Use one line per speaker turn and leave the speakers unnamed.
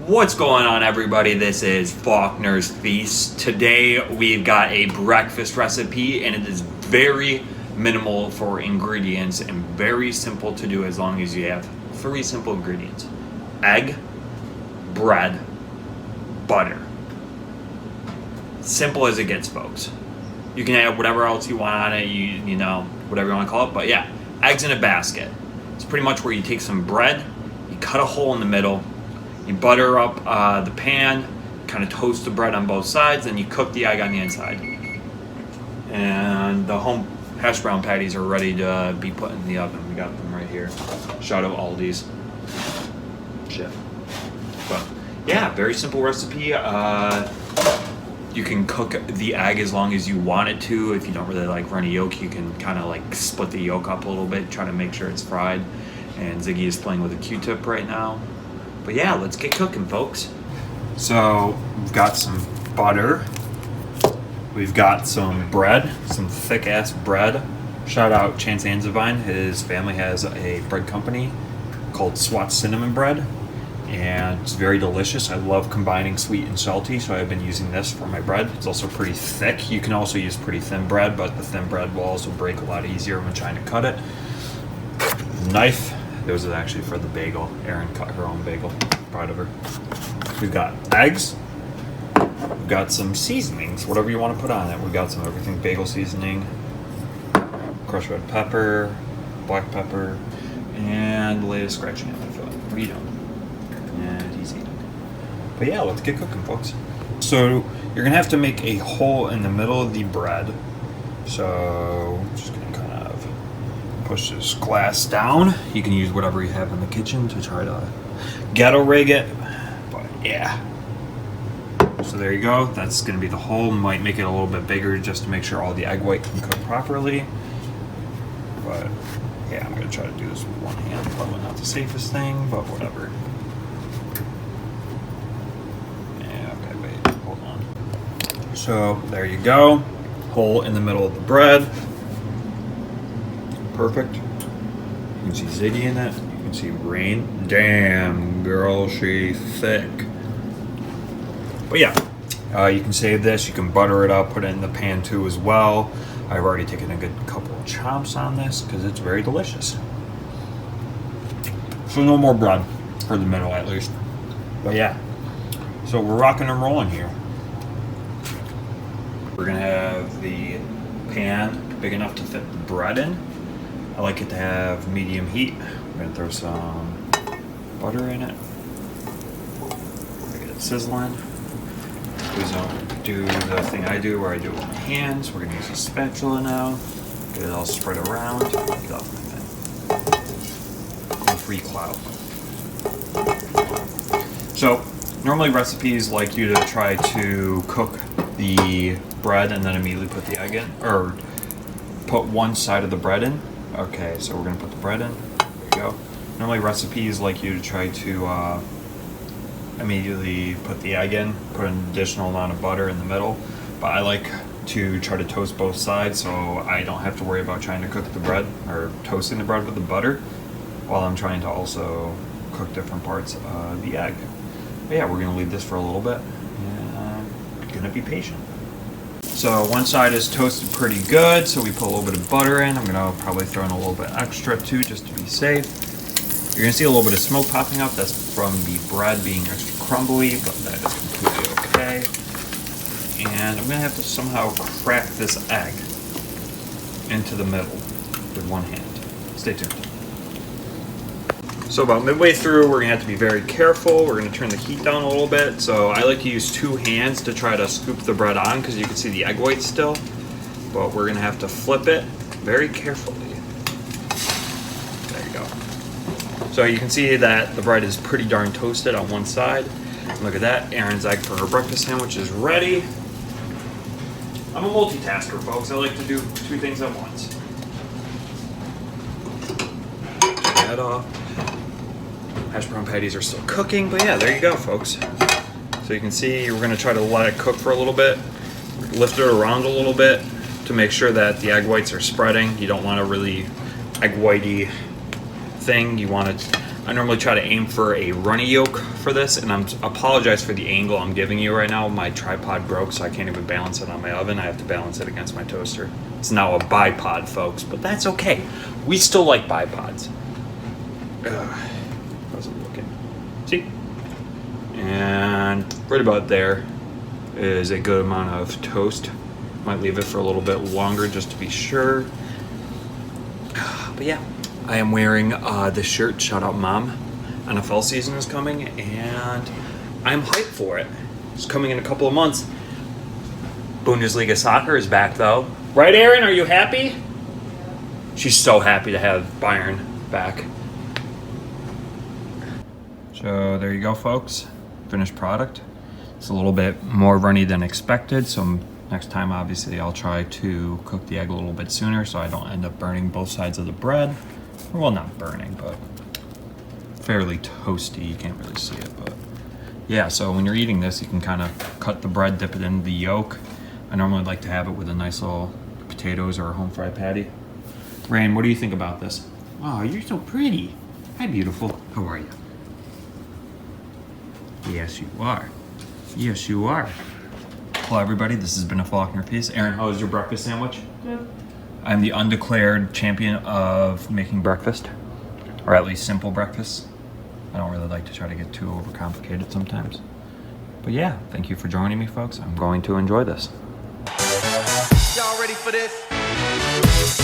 What's going on, everybody? This is Faulkner's Feast. Today we've got a breakfast recipe, and it is very minimal for ingredients and very simple to do as long as you have three simple ingredients: egg, bread, butter. Simple as it gets, folks. You can add whatever else you want on it, you know, whatever you want to call it, but yeah, eggs in a basket. It's pretty much where you take some bread, you cut a hole in the middle, you butter up the pan, kind of toast the bread on both sides, and you cook the egg on the inside. And the home hash brown patties are ready to be put in the oven. We got them right here. Shout out Aldi's. Shit. But yeah, very simple recipe. You can cook the egg as long as you want it to. If you don't really like runny yolk, you can kind of like split the yolk up a little bit, try to make sure it's fried. And Ziggy is playing with a Q-tip right now. But yeah, let's get cooking, folks. So we've got some butter. We've got some bread, some thick ass bread. Shout out Chance Anzavine. His family has a bread company called Swat Cinnamon Bread, and it's very delicious. I love combining sweet and salty, so I've been using this for my bread. It's also pretty thick. You can also use pretty thin bread, but the thin bread will also break a lot easier when trying to cut it. Knife. Those are actually for the bagel. Erin cut her own bagel. Proud of her. We've got eggs. We've got some seasonings, whatever you want to put on it. We've got some everything bagel seasoning, crushed red pepper, black pepper, and the latest scratching on my foot. What are you doing? And he's eating. But yeah, let's get cooking, folks. So you're gonna have to make a hole in the middle of the bread. So I'm just gonna kind of push this glass down. You can use whatever you have in the kitchen to try to ghetto rig it, but yeah. So there you go. That's going to be the hole. Might make it a little bit bigger just to make sure all the egg white can cook properly. But yeah, I'm going to try to do this with one hand. Probably not the safest thing, but whatever. Yeah, okay, wait, hold on. So there you go. Hole in the middle of the bread. Perfect. You can see Ziggy in it. You can see Rain. Damn, girl, she thick. But yeah, you can save this. You can butter it up, put it in the pan too as well. I've already taken a good couple of chomps on this because it's very delicious. So no more bread for the middle at least. But yeah, so we're rocking and rolling here. We're gonna have the pan big enough to fit the bread in. I like it to have medium heat. We're gonna throw some butter in it. Get it sizzling. Please don't do the thing I do where I do it with my hands. We're gonna use a spatula now. Get it all spread around. Get off my pen. And free clout. So normally recipes like you to try to cook the bread and then immediately put the egg in, or put one side of the bread in. Okay, so we're going to put the bread in. There you go. Normally recipes like you to try to immediately put the egg in, put an additional amount of butter in the middle. But I like to try to toast both sides so I don't have to worry about trying to cook the bread or toasting the bread with the butter while I'm trying to also cook different parts of the egg. But yeah, we're going to leave this for a little bit and I'm going to be patient. So one side is toasted pretty good, so we put a little bit of butter in. I'm gonna probably throw in a little bit extra too, just to be safe. You're gonna see a little bit of smoke popping up. That's from the bread being extra crumbly, but that is completely okay. And I'm gonna have to somehow crack this egg into the middle with one hand. Stay tuned. So about midway through, we're gonna have to be very careful. We're gonna turn the heat down a little bit. So I like to use two hands to try to scoop the bread on because you can see the egg white still. But we're gonna have to flip it very carefully. There you go. So you can see that the bread is pretty darn toasted on one side. Look at that, Erin's egg for her breakfast sandwich is ready. I'm a multitasker, folks. I like to do two things at once. Turn that off. Hash brown patties are still cooking, but yeah, there you go, folks. So you can see we're gonna try to let it cook for a little bit, lift it around a little bit to make sure that the egg whites are spreading. You don't want a really egg whitey thing. You want it I normally try to aim for a runny yolk for this, and I apologize for the angle I'm giving you right now. My tripod broke, so I can't even balance it on my oven. I have to balance it against my toaster. It's now a bipod, folks, but that's okay. We still like bipods. How's it looking? See? And right about there is a good amount of toast. Might leave it for a little bit longer just to be sure. But yeah, I am wearing this shirt, shout out Mom. NFL season is coming and I'm hyped for it. It's coming in a couple of months. Bundesliga soccer is back though. Right, Erin, are you happy? She's so happy to have Bayern back. So there you go, folks. Finished product. It's a little bit more runny than expected, so next time obviously I'll try to cook the egg a little bit sooner so I don't end up burning both sides of the bread. Well, not burning, but fairly toasty. You can't really see it, but yeah, so when you're eating this, you can kind of cut the bread, dip it into the yolk. I normally like to have it with a nice little potatoes or a home fried patty. Rain, what do you think about this? Oh, you're so pretty. Hi, beautiful. How are you? Yes, you are. Yes, you are. Hello, everybody. This has been a Faulkner piece. Erin, how was your breakfast sandwich? Good. I'm the undeclared champion of making breakfast, or at least simple breakfast. I don't really like to try to get too overcomplicated sometimes. But yeah, thank you for joining me, folks. I'm going to enjoy this.
Y'all ready for this?